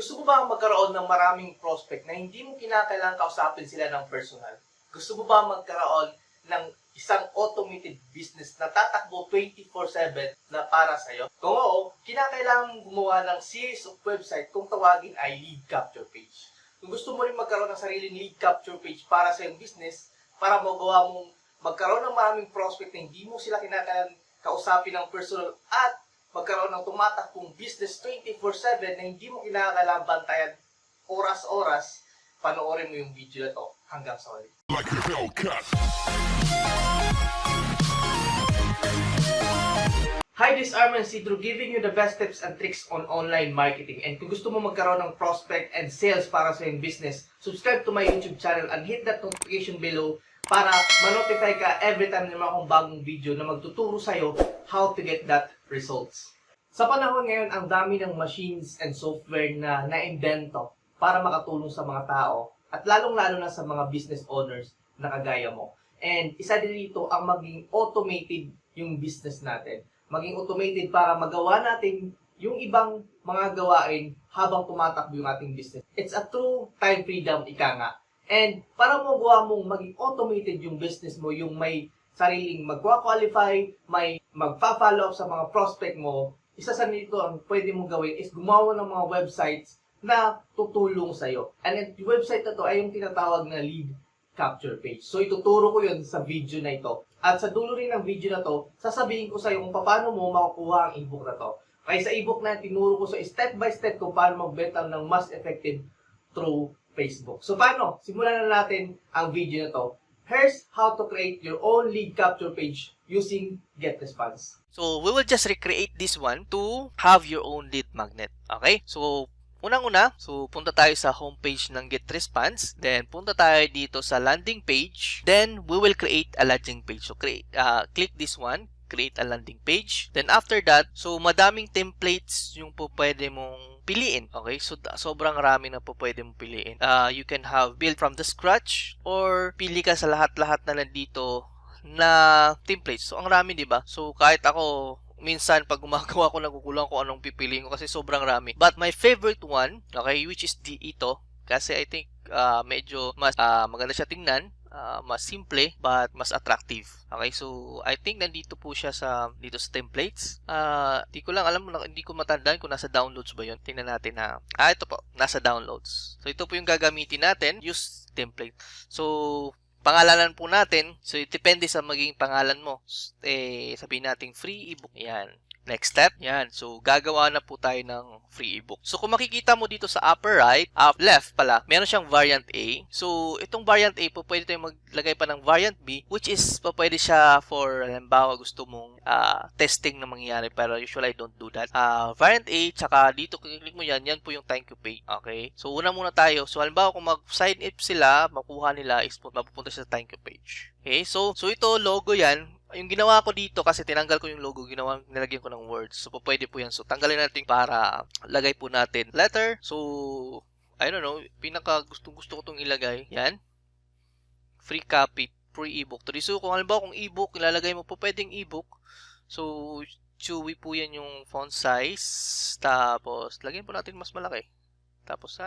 Gusto mo ba magkaroon ng maraming prospect na hindi mo kinakailangan kausapin sila ng personal? Gusto mo ba magkaroon ng isang automated business na tatakbo 24/7 na para sa'yo? Kung oo, kinakailangan mong gumawa ng series of website kung tawagin ay lead capture page. Kung gusto mo rin magkaroon ng sariling lead capture page para sa iyong business, para magawa mong magkaroon ng maraming prospect na hindi mo sila kinakailangan kausapin ng personal at magkaroon ng tumatakbong business 24/7 na hindi mo kinakailangan bantayan oras-oras, panoorin mo yung video na to hanggang sa huli. Like a Hellcat. Hi, this is Arman Sidro giving you the best tips and tricks on online marketing. And kung gusto mo magkaroon ng prospect and sales para sa iyong business, subscribe to my YouTube channel and hit that notification below para ma-notify ka every time na meron akong bagong video na magtuturo sa'yo how to get that results. Sa panahon ngayon, ang dami ng machines and software na na-invento para makatulong sa mga tao at lalong-lalo na sa mga business owners na kagaya mo. And isa din dito ang maging automated yung business natin. Maging automated para magawa natin yung ibang mga gawain habang tumatakbo yung ating business. It's a true time freedom, ika nga. And para magawa mong maging automated yung business mo, yung may sariling magkwa-qualify, may magpa-follow up sa mga prospect mo, isa sa nito ang pwede mong gawin is gumawa ng mga websites na tutulong sa'yo. And yung website na to ay yung tinatawag na lead capture page. So ituturo ko yun sa video na ito. At sa dulo rin ng video na to, sasabihin ko sa'yo kung paano mo makukuha ang ebook na to. Kaya sa ebook na tinuro ko sa step by step kung paano magbenta ng mas effective through Facebook. So paano? Simulan na natin ang video na to. Here's how to create your own lead capture page using Getresponse. So, we will just recreate this one to have your own lead magnet. Okay? So, unang-una, punta tayo sa homepage ng Getresponse. Then, punta tayo dito sa landing page. Then, we will create a landing page. So, click this one. Create a landing page. Then, after that, madaming templates yung pwede mong piliin. Okay? So, sobrang rami na pwede mong piliin. You can have build from the scratch or pili ka sa lahat-lahat na nandito na templates. So, ang rami, di ba? So, kahit ako, minsan, pag gumagawa ko, nagugulang ko anong pipiliin ko kasi sobrang rami. But my favorite one, okay, which is ito, kasi I think medyo mas maganda siya tingnan, mas simple, but mas attractive. Okay, so I think nandito po siya dito sa templates. Di ko lang alam, hindi ko matandaan kung nasa downloads ba yun. Tingnan natin ha. Ito po, nasa downloads. So, ito po yung gagamitin natin, use template. So, pangalanan po natin. So, depende sa magiging pangalan mo. Sabihin natin free ebook. Yan. Next step. Yan. So, gagawa na po tayo ng free ebook. So, kung makikita mo dito sa upper right, left pala, meron siyang variant A. So, itong variant A po, pwede tayong maglagay pa ng variant B, which is, pwede siya for, halimbawa, gusto mong testing na mangyayari. Pero usually, I don't do that. Variant A, tsaka dito, click mo yan, yan po yung thank you page. Okay? So, una muna tayo. So, halimbawa, kung mag-sign up sila, makuha nila is mapupunta siya sa thank you page. Okay? So ito, logo yan. Yung ginawa ko dito kasi tinanggal ko yung logo, nilagyan ko ng words. So, pwede po yan. So, tanggalin natin para lagay po natin letter. So, I don't know, pinaka gusto ko itong ilagay. Yan. Free copy, free ebook. So, kung halimbawa kung ebook, ilalagay mo po pwedeng ebook. So, chewy po yan yung font size. Tapos, lagyan po natin mas malaki. Tapos,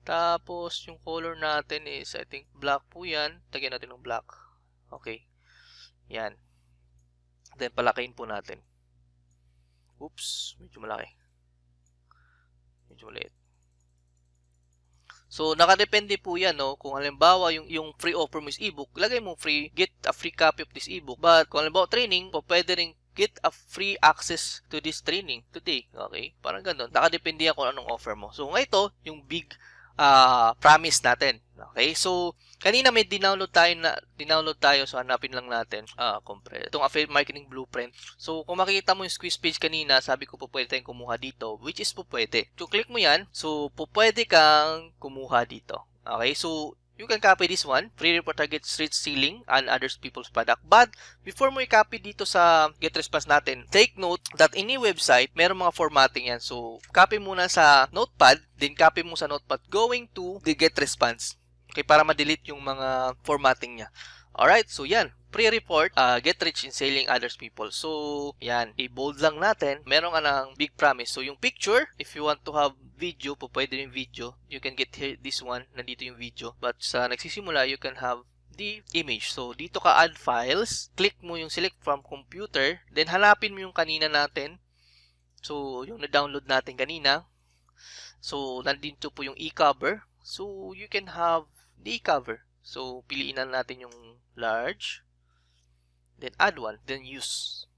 Tapos, yung color natin is, I think, black po yan. Lagyan natin ng black. Okay. Yan. Then, palakihin po natin. Oops. Medyo malaki. Medyo maliit. So, nakadepende po yan, no? Kung halimbawa, yung free offer mo is ebook, lagay mo free, get a free copy of this ebook. But, kung halimbawa training, pwede rin get a free access to this training today. Okay? Parang ganun. Nakadepende yan kung anong offer mo. So, ito, yung big promise natin. Okay? So, kanina may dinownload tayo. So, hanapin lang natin. Compare. Itong affiliate marketing blueprint. So, kung makikita mo yung squeeze page kanina, sabi ko po pwede tayong kumuha dito, which is po pwede. So, click mo yan. So, po pwede kang kumuha dito. Okay? So, you can copy this one. Free report target street selling and other people's product. But, before mo i-copy dito sa Getresponse natin, take note that any website, meron mga formatting yan. So, copy muna sa notepad, then copy mo sa notepad going to the Getresponse. Okay, para ma-delete yung mga formatting niya. Alright, so yan. Pre-report, get rich in selling others people. So, yan. I-bold lang natin. Meron ka ng big promise. So, yung picture, if you want to have video, pwede yung video. You can get here, this one. Nandito yung video. But sa nagsisimula, you can have the image. So, dito ka add files. Click mo yung select from computer. Then, hanapin mo yung kanina natin. So, yung na-download natin kanina. So, nandito po yung e-cover. So, you can have the e-cover. So, piliin na natin yung large. Then, add one. Then, use.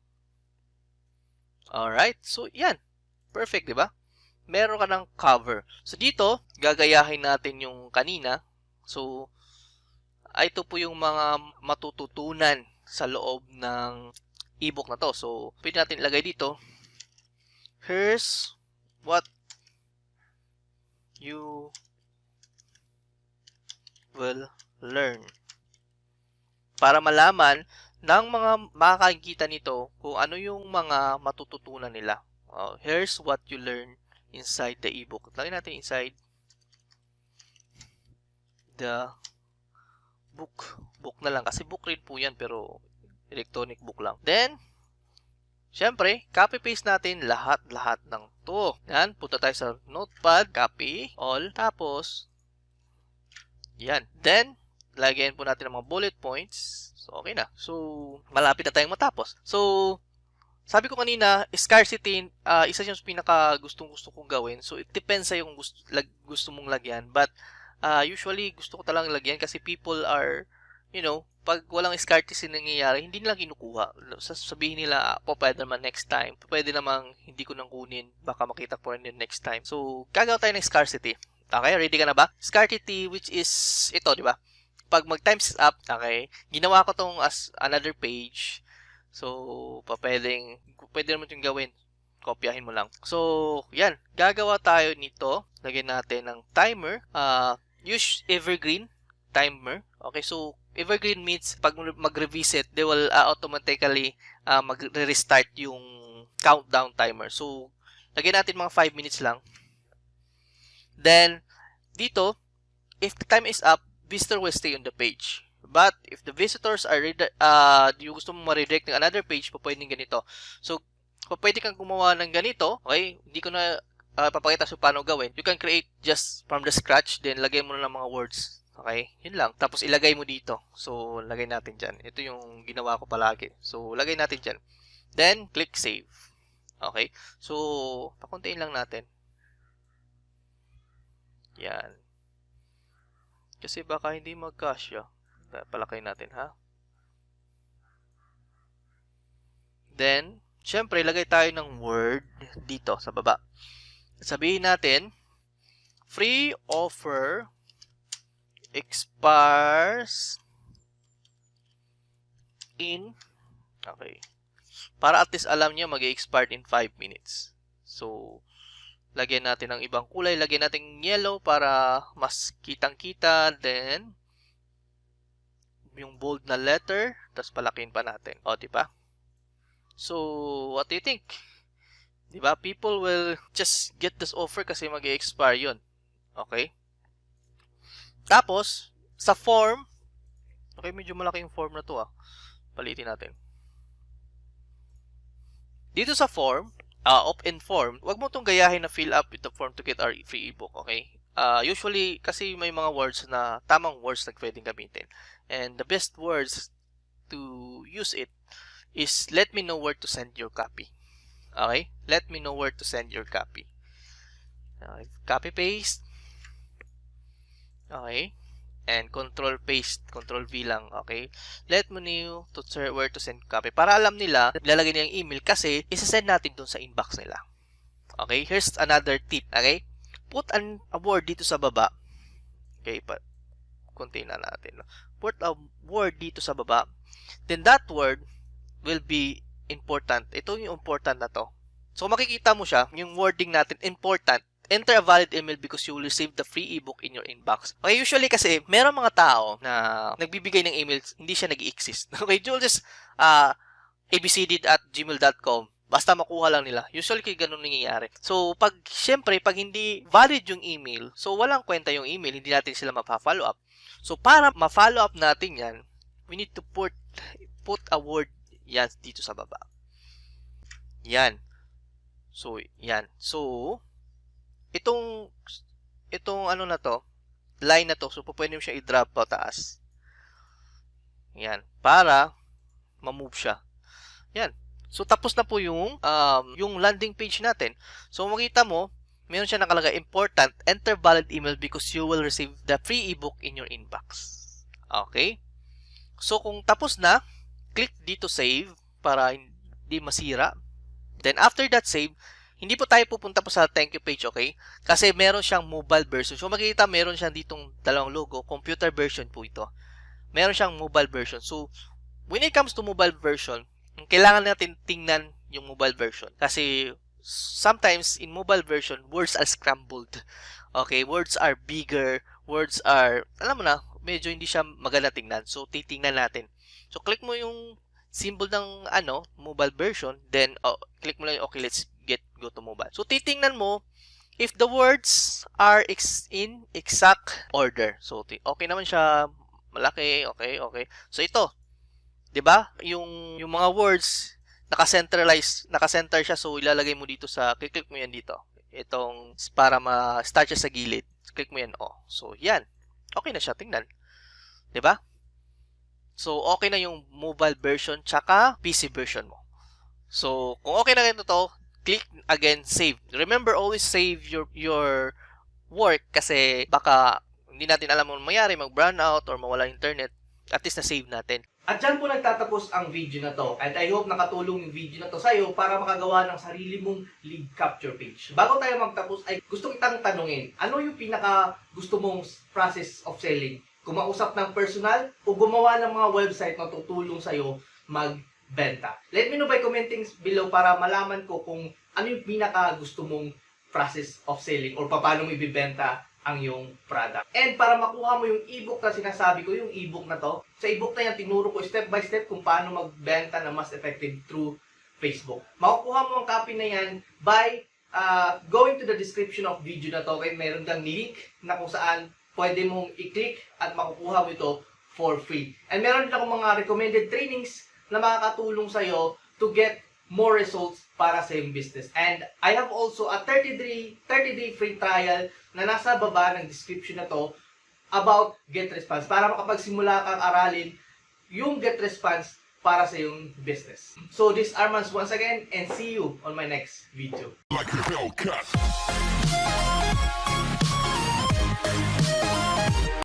Alright. So, yan. Perfect, di ba? Meron ka ng cover. So, dito, gagayahin natin yung kanina. So, ito po yung mga matututunan sa loob ng ebook na to. So, pwede natin ilagay dito. Here's what you will learn. Para malaman ng mga makakakita nito kung ano yung mga matututunan nila. Here's what you learn inside the ebook. Lagyan natin inside the book. Book na lang. Kasi book rin po yan pero electronic book lang. Then, syempre, copy-paste natin lahat-lahat ng to. Yan. Punta tayo sa notepad. Copy. All. Tapos, yan. Then, lagyan po natin ang mga bullet points. So, okay na. So, malapit na tayong matapos. So, sabi ko kanina, scarcity, isa yung pinaka gustong-gusto kong gawin. So, it depends sa yung gusto mong lagyan. But, usually, gusto ko talagang lagyan kasi people are, you know, pag walang scarcity nangyayari, hindi nila kinukuha. Sabihin nila, pwede naman next time. Pwede namang hindi ko nang kunin. Baka makita ko rin yun next time. So, gagawa tayo ng scarcity. Okay, ready ka na ba? Scarcity, which is ito, di ba? Pag mag-times up, okay, ginawa ko tong as another page. So, pwede naman yung gawin. Kopyahin mo lang. So, yan. Gagawa tayo nito. Lagyan natin ng timer. Use evergreen timer. Okay, so, evergreen means pag mag-revisit, they will automatically mag-restart yung countdown timer. So, lagyan natin mga 5 minutes lang. Then, dito, if the time is up, visitor will stay on the page. But, if the visitors are yung gusto mong ma-redirect ng another page, pwedeng ganito. So, pwede kang gumawa ng ganito. Okay? Hindi ko na papakita sa paano gawin. You can create just from the scratch. Then, lagay mo na ng mga words. Okay? Yun lang. Tapos, ilagay mo dito. So, lagay natin dyan. Ito yung ginawa ko palagi. So, lagay natin dyan. Then, click save. Okay? So, pakuntiin lang natin. Yan. Kasi baka hindi magkasya. Palakay natin, ha? Then, syempre, lagay tayo ng word dito sa baba. Sabihin natin, free offer expires in, okay. Para at least alam niyo mag-expire in 5 minutes. So, lagyan natin ng ibang kulay. Lagyan natin yellow para mas kitang-kita. Then, yung bold na letter. Tapos, palakin pa natin. O, diba? So, what do you think? Diba? People will just get this offer kasi mag-expire yun. Okay? Tapos, sa form. Okay, medyo malaki yung form na to, palitin natin. Dito sa form, opt-in form, wag mo itong gayahin na fill up with the form to get our free ebook, okay? Usually, kasi may mga words na, tamang words na pwedeng gamitin. And the best words to use it is, let me know where to send your copy. Okay? Let me know where to send your copy. Copy-paste. Okay? And control-paste, control-V lang, okay? Let me know where to send copy. Para alam nila, lalagay nila yung email kasi isa-send natin dun sa inbox nila. Okay? Here's another tip, okay? Put a word dito sa baba. Okay? Kunti na natin. Put a word dito sa baba. Then that word will be important. Ito yung important na to. So, makikita mo siya, yung wording natin, important. Enter a valid email because you will receive the free ebook in your inbox. Okay, usually kasi, meron mga tao na nagbibigay ng emails, hindi siya nag-exist. Okay, you'll just abcd@gmail.com. Basta makuha lang nila. Usually, ganun nangyayari. So, syempre, pag hindi valid yung email, so walang kwenta yung email, hindi natin sila mapa-follow up. So, para ma-follow up natin yan, we need to put a word yan dito sa baba. Yan. So, yan. So, itong ano na to, line na to, so pwede mo siya i-drop pataas. Yan. Para ma-move siya. Yan. So, tapos na po yung landing page natin. So, makita mo, meron siya nakalagay, important, enter valid email because you will receive the free ebook in your inbox. Okay? So, kung tapos na, click dito save para hindi masira. Then, after that save, hindi po tayo pupunta po sa thank you page, okay? Kasi meron siyang mobile version. So, makikita meron siyang ditong dalawang logo. Computer version po ito. Meron siyang mobile version. So, when it comes to mobile version, kailangan natin tingnan yung mobile version. Kasi, sometimes, in mobile version, words are scrambled. Okay? Words are bigger. Words are, alam mo na, medyo hindi siya maganda tingnan. So, titingnan natin. So, click mo yung symbol ng, mobile version. Then, click mo lang yung, okay, let's go to mobile. So, titingnan mo, if the words are in exact order. So, okay naman siya. Malaki, okay. So, ito. 'Di ba? Yung mga words naka-center siya, so ilalagay mo dito click mo yan dito. Itong para ma-start siya sa gilid. Click mo yan, So, yan. Okay na siya, tingnan. 'Di ba? So, okay na yung mobile version tsaka PC version mo. So, kung okay na ganito to, click again save. Remember, always save your work kasi baka hindi natin alam kung mayari, mag-brown out or mawala internet. At least na-save natin. At dyan po nagtatapos ang video na to. And I hope nakatulong yung video na to sa'yo para makagawa ng sarili mong lead capture page. Bago tayo magtapos, ay gusto kitang tanungin, ano yung pinaka gusto mong process of selling? Kumausap ng personal o gumawa ng mga website na tutulong sa'yo magbenta? Let me know by commenting below para malaman ko kung ano yung pinaka gusto mong process of selling or paano mo ibibenta ang iyong product. And para makuha mo yung ebook na sinasabi ko, yung ebook na to, sa ebook na yan, tinuro ko step by step kung paano magbenta na mas effective through Facebook. Makukuha mo ang copy na yan by going to the description of video na to. Okay, meron kang link na kung saan pwede mong i-click at makukuha mo ito for free. And meron din akong mga recommended trainings na makakatulong sa'yo to get more results para sa iyong business. And I have also a 30-day free trial na nasa baba ng description na to about Getresponse para makapagsimula kang aralin yung Getresponse para sa iyong business. So this is Armans once again and see you on my next video. Like